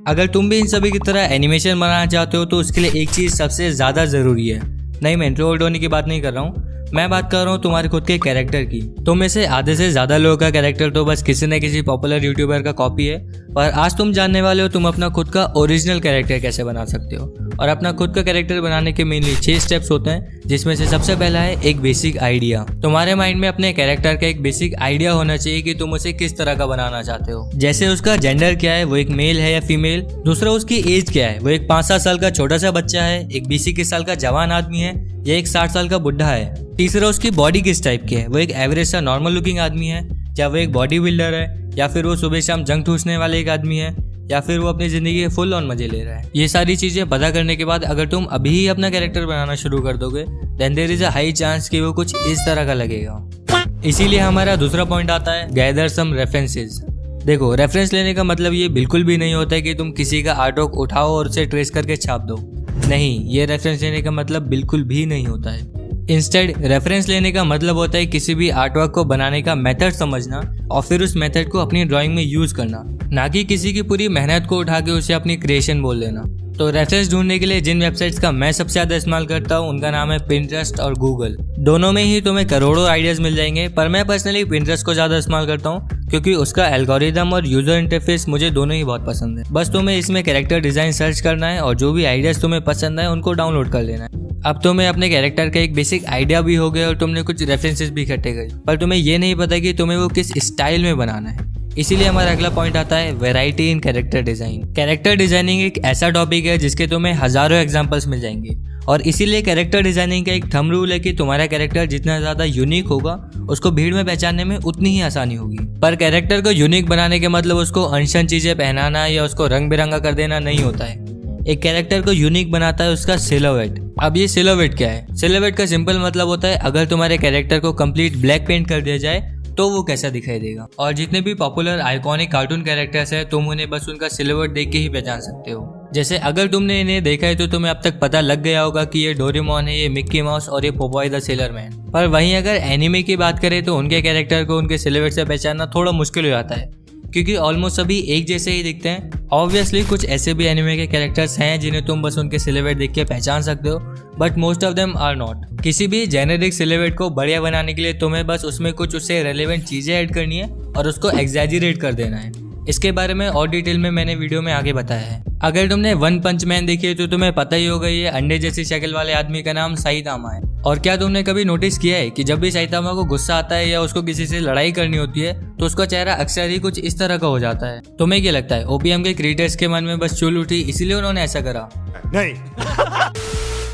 अगर तुम भी इन सभी की तरह एनिमेशन बनाना चाहते हो तो उसके लिए एक चीज़ सबसे ज़्यादा ज़रूरी है। नहीं, मैं इंट्रोवर्ट होने की बात नहीं कर रहा हूँ, मैं बात कर रहा हूँ तुम्हारे खुद के कैरेक्टर की। तुम में से आधे से ज़्यादा लोगों का कैरेक्टर तो बस किसी न किसी पॉपुलर यूट्यूबर का कॉपी है, पर आज तुम जानने वाले हो तुम अपना खुद का ओरिजिनल कैरेक्टर कैसे बना सकते हो। और अपना खुद का कैरेक्टर बनाने के मेनली 6 स्टेप्स होते हैं, जिसमें से सबसे पहला है एक बेसिक आइडिया। तुम्हारे माइंड में अपने कैरेक्टर का एक बेसिक आइडिया होना चाहिए कि तुम उसे किस तरह का बनाना चाहते हो। जैसे उसका जेंडर क्या है, वो एक मेल है या फीमेल। दूसरा, उसकी एज क्या है, वो एक 5-7 साल का छोटा सा बच्चा है, एक 20-21 साल का जवान आदमी है या एक 60 साल का बुढ़ा है। तीसरा, उसकी बॉडी किस टाइप की है, वो एक एवरेज सा नॉर्मल लुकिंग आदमी है, या वो एक बॉडी बिल्डर है, या फिर वो सुबह शाम जंग ठूसने वाले एक आदमी है, या फिर वो अपनी जिंदगी के फुल ऑन मजे ले रहा है। ये सारी चीजें पता करने के बाद अगर तुम अभी ही अपना कैरेक्टर बनाना शुरू कर दोगे then there is a high chance कि वो कुछ इस तरह का लगेगा। इसीलिए हमारा दूसरा पॉइंट आता है गैदर सम रेफरेंसेस। देखो, रेफरेंस लेने का मतलब ये बिल्कुल भी नहीं होता है कि तुम किसी का आर्टवर्क उठाओ और उसे ट्रेस करके छाप दो। नहीं, ये रेफरेंस लेने का मतलब बिल्कुल भी नहीं होता है। इंस्टेड रेफरेंस लेने का मतलब होता है किसी भी आर्टवर्क को बनाने का मेथड समझना और फिर उस मेथड को अपनी ड्राइंग में यूज करना, ना कि किसी की पूरी मेहनत को उठा के उसे अपनी क्रिएशन बोल देना। तो रेफरेंस ढूंढने के लिए जिन वेबसाइट्स का मैं सबसे ज्यादा इस्तेमाल करता हूँ उनका नाम है पिंटरेस्ट और गूगल। दोनों में ही तुम्हें करोड़ों आइडियाज मिल जाएंगे, पर मैं पर्सनली पिंटरेस्ट को ज्यादा इस्तेमाल करता हूँ क्योंकि उसका एल्गोरिदम और यूजर इंटरफेस मुझे दोनों ही बहुत पसंद है। बस तुम्हें इसमें कैरेक्टर डिजाइन सर्च करना है और जो भी आइडियाज तुम्हें पसंद है उनको डाउनलोड कर लेना है। अब तुम्हें अपने कैरेक्टर का एक बेसिक आइडिया भी हो गया और तुमने कुछ रेफरेंसेस भी इकट्ठे करे, पर तुम्हें ये नहीं पता कि तुम्हें वो किस स्टाइल में बनाना है। इसीलिए हमारा अगला पॉइंट आता है variety in character design. Character designing एक ऐसा टॉपिक है जिसके तुम्हें हजारों एग्जांपल्स मिल जाएंगे और इसीलिए कैरेक्टर डिजाइनिंग का एक थंब रूल है कि तुम्हारा कैरेक्टर जितना ज्यादा यूनिक होगा उसको भीड़ में पहचानने में उतनी ही आसानी होगी। पर कैरेक्टर को यूनिक बनाने के मतलब उसको अनशन चीजें पहनाना या उसको रंग बिरंगा कर देना नहीं होता है। एक कैरेक्टर को यूनिक बनाता है उसका सिलोवेट। अब ये सिलोवेट क्या है? सिलोवेट का सिंपल मतलब होता है अगर तुम्हारे कैरेक्टर को कंप्लीट ब्लैक पेंट कर दिया जाए तो वो कैसा दिखाई देगा। और जितने भी पॉपुलर आइकॉनिक कार्टून कैरेक्टर्स हैं तुम उन्हें बस उनका सिलोवेट देख के ही पहचान सकते हो। जैसे अगर तुमने इन्हें देखा है तो तुम्हें अब तक पता लग गया होगा कि ये डोरेमोन है, ये मिक्की माउस और ये पोपॉय द सेलर मैन। पर वहीं अगर एनिमे की बात करें तो उनके कैरेक्टर को उनके सिलोवेट से पहचानना थोड़ा मुश्किल हो जाता है क्योंकि ऑलमोस्ट सभी एक जैसे ही दिखते हैं। ऑब्वियसली कुछ ऐसे भी एनिमे के कैरेक्टर्स हैं जिन्हें तुम बस उनके सिलेवेट देख के पहचान सकते हो, but most of them are not. किसी भी जेनेरिक सिलेवेट को बढ़िया बनाने के लिए तुम्हें बस उसमें कुछ उससे रेलेवेंट चीजें ऐड करनी है और उसको एग्जैजरेट कर देना है। इसके बारे में और डिटेल में मैंने वीडियो में आगे बताया है। अगर तुमने वन पंच मैन देखी है तो तुम्हें पता ही होगा ये अंडे जैसी शक्ल वाले आदमी का नाम साइतामा है। और क्या तुमने कभी नोटिस किया है कि जब भी साइतामा को गुस्सा आता है या उसको किसी से लड़ाई करनी होती है तो उसका चेहरा अक्सर ही कुछ इस तरह का हो जाता है। तुम्हें क्या लगता है ओपीएम के क्रिएटर्स के मन में बस चुल उठी इसीलिए उन्होंने ऐसा करा? नहीं।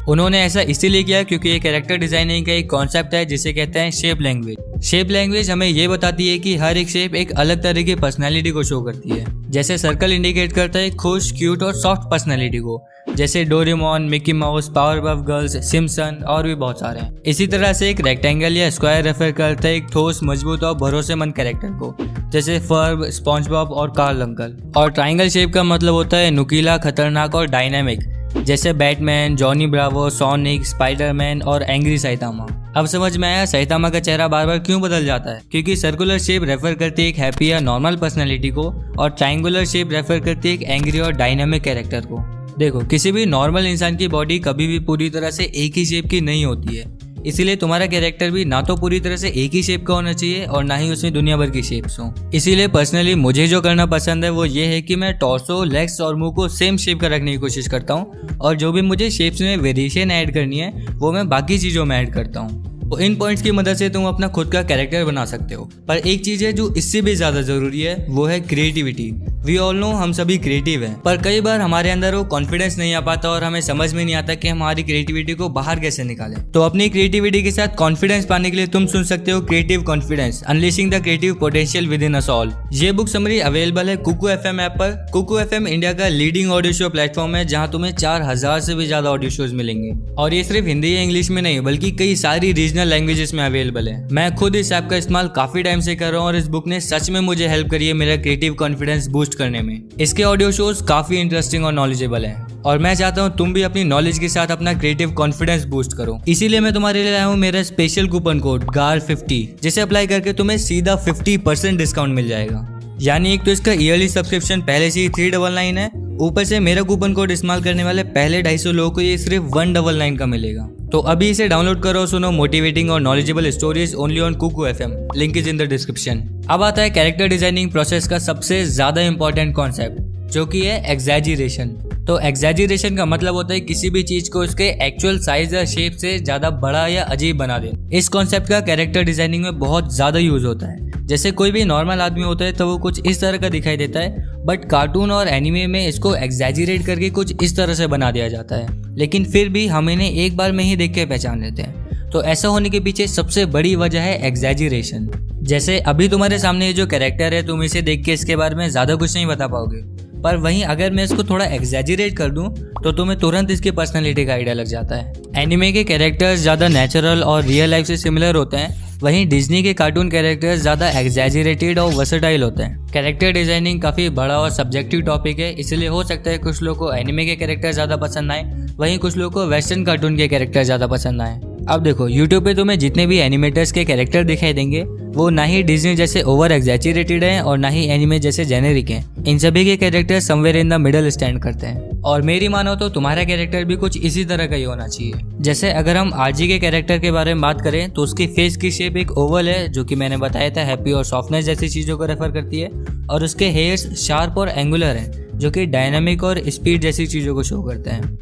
उन्होंने ऐसा इसीलिए किया क्योंकि ये कैरेक्टर डिजाइनिंग का एक कॉन्सेप्ट है जिसे कहते हैं शेप लैंग्वेज। शेप लैंग्वेज हमें ये बताती है कि हर एक शेप एक अलग तरह की पर्सनैलिटी को शो करती है। जैसे सर्कल इंडिकेट करता है खुश, क्यूट और सॉफ्ट पर्सनैलिटी को, जैसे Doraemon, Mickey mouse, power puff girls, Simpson और भी बहुत सारे हैं। इसी तरह से एक रेक्टेंगल या स्क्वायर रेफर करता है एक ठोस, मजबूत और भरोसेमंद कैरेक्टर को, जैसे फर्ब, स्पॉन्ज बॉब और कार्ल अंकल। और ट्राइंगल शेप का मतलब होता है नुकीला, खतरनाक और डायनामिक, जैसे Batman, Johnny Bravo, sonic, Spiderman और एंग्री साइतामा। अब समझ में आया साइतामा का चेहरा बार बार क्यों बदल जाता है? क्योंकि सर्कुलर शेप रेफर करती है एक हैप्पी या नॉर्मल पर्सनैलिटी को और ट्राइंगुलर शेप रेफर करती है एक एंग्री और डायनामिक कैरेक्टर को। देखो, किसी भी नॉर्मल इंसान की बॉडी कभी भी पूरी तरह से एक ही शेप की नहीं होती है, इसीलिए तुम्हारा कैरेक्टर भी ना तो पूरी तरह से एक ही शेप का होना चाहिए और ना ही उसमें दुनिया भर की शेप्स हों। इसीलिए पर्सनली मुझे जो करना पसंद है वो ये है कि मैं टॉर्सो, लेग्स और मुंह को सेम शेप का रखने की कोशिश करता हूँ और जो भी मुझे शेप्स में वेरिएशन ऐड करनी है वो मैं बाकी चीज़ों में ऐड करता हूँ। तो इन पॉइंट्स की मदद से तुम अपना खुद का कैरेक्टर बना सकते हो। पर एक चीज़ है जो इससे भी ज़्यादा ज़रूरी है, वो है क्रिएटिविटी। वी ऑल नो हम सभी क्रिएटिव हैं, पर कई बार हमारे अंदर वो कॉन्फिडेंस नहीं आ पाता और हमें समझ में नहीं आता कि हमारी क्रिएटिविटी को बाहर कैसे निकालें। तो अपनी क्रिएटिविटी के साथ कॉन्फिडेंस पाने के लिए तुम सुन सकते हो creative confidence, unleashing the creative potential with in us all. ये बुक समरी अवेलेबल है कुकू एफएम ऐप पर। कुकू एफएम इंडिया का लीडिंग ऑडियो शो प्लेटफॉर्म है जहाँ तुम्हें 4000 से भी ज्यादा ऑडियो शोज मिलेंगे और ये सिर्फ हिंदी या इंग्लिश में नहीं बल्कि कई सारी रीजनल लैंग्वेजेस में अवेलेबल है। मैं खुद इस ऐप का इस्तेमाल काफी टाइम से कर रहा हूँ और इस बुक ने सच में मुझे हेल्प करी है मेरा क्रिएटिव कॉन्फिडेंस बूस्ट करने में। इसके ऑडियो शोज काफी इंटरेस्टिंग और नॉलेजेबल हैं और मैं चाहता हूँ तुम भी अपनी नॉलेज के साथ अपना क्रिएटिव कॉन्फिडेंस बूस्ट करो। इसीलिए मैं तुम्हारे लिए लाया हूँ मेरा स्पेशल कूपन कोड GAR50, जिसे अप्लाई करके तुम्हें सीधा 50% डिस्काउंट मिल जाएगा। यानी एक तो इसका ईयरली सब्सक्रिप्शन पहले से ही 399 है ऊपर से मेरा कूपन कोड इस्तेमाल करने वाले पहले 250 लोगों को ये सिर्फ 199 का मिलेगा। तो अभी इसे डाउनलोड करो, सुनो मोटिवेटिंग और knowledgeable stories only on Kuku FM। Link is in the description. अब आता है कैरेक्टर डिजाइनिंग प्रोसेस का सबसे ज्यादा इंपॉर्टेंट कॉन्सेप्ट, जो कि है एग्जैजरेशन। तो एग्जैजरेशन का मतलब होता है किसी भी चीज को उसके एक्चुअल साइज या शेप से ज्यादा बड़ा या अजीब बना देना। इस कॉन्सेप्ट का कैरेक्टर डिजाइनिंग में बहुत ज्यादा यूज होता है। जैसे कोई भी नॉर्मल आदमी होता है तो वो कुछ इस तरह का दिखाई देता है, बट कार्टून और एनिमे में इसको एग्जैजरेट करके कुछ इस तरह से बना दिया जाता है, लेकिन फिर भी हम इन्हें एक बार में ही देख के पहचान लेते हैं। तो ऐसा होने के पीछे सबसे बड़ी वजह है एग्जैजरेशन। जैसे अभी तुम्हारे सामने ये जो कैरेक्टर है, तुम इसे देख के इसके बारे में ज्यादा कुछ नहीं बता पाओगे, पर वहीं अगर मैं इसको थोड़ा एग्जैजरेट कर दूं तो तुम्हें तुरंत इसकी पर्सनालिटी का आइडिया लग जाता है। एनिमे के कैरेक्टर्स ज़्यादा नेचुरल और रियल लाइफ से सिमिलर होते हैं, वहीं डिज्नी के कार्टून कैरेक्टर्स ज़्यादा एग्जैजरेटेड और वर्सेटाइल होते हैं। कैरेक्टर डिजाइनिंग काफ़ी बड़ा और सब्जेक्टिव टॉपिक है, इसलिए हो सकता है कुछ लोगों को एनिमे के कैरेक्टर ज़्यादा पसंद आए, वहीं कुछ लोगों को वेस्टर्न कार्टून के कैरेक्टर ज़्यादा पसंद आए। अब देखो, यूट्यूब पे तुम्हें जितने भी एनिमेटर्स के कैरेक्टर दिखाई देंगे वो ना ही डिज्नी जैसे ओवर एग्जैजरेटेड हैं और ना ही एनिमे जैसे जेनेरिक हैं। इन सभी के character somewhere in the middle stand करते हैं। और मेरी मानो तो तुम्हारा कैरेक्टर भी कुछ इसी तरह का ही होना चाहिए। जैसे अगर हम आरजी के कैरेक्टर के बारे में बात करें तो उसकी फेस की शेप एक ओवल है, जो कि मैंने बताया था हैप्पी और सॉफ्टनेस जैसी चीज़ों को रेफर करती है, और उसके हेयर्स शार्प और एंगुलर हैं, जो कि डायनामिक और स्पीड जैसी चीज़ों को शो करते हैं।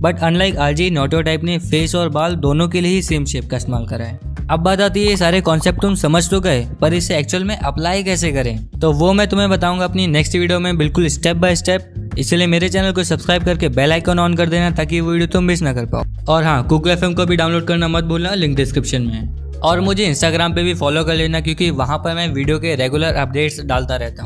बट अनलाइक आरजी, नोटोटाइप ने फेस और बाल दोनों के लिए ही सेम शेप का इस्तेमाल करा है। अब बात आती है ये सारे कॉन्सेप्ट तुम समझ तो गए, पर इसे एक्चुअल में अप्लाई कैसे करें, तो वो मैं तुम्हें बताऊंगा अपनी नेक्स्ट वीडियो में बिल्कुल स्टेप बाय स्टेप। इसलिए मेरे चैनल को सब्सक्राइब करके बेल आइकन ऑन कर देना ताकि वो वीडियो तुम मिस ना कर पाओ। और हाँ, कुकू FM को भी डाउनलोड करना मत भूलना, लिंक डिस्क्रिप्शन में है। और मुझे इंस्टाग्राम पे भी फॉलो कर लेना, क्योंकि वहाँ पर मैं वीडियो के रेगुलर अपडेट्स डालता रहता हूँ।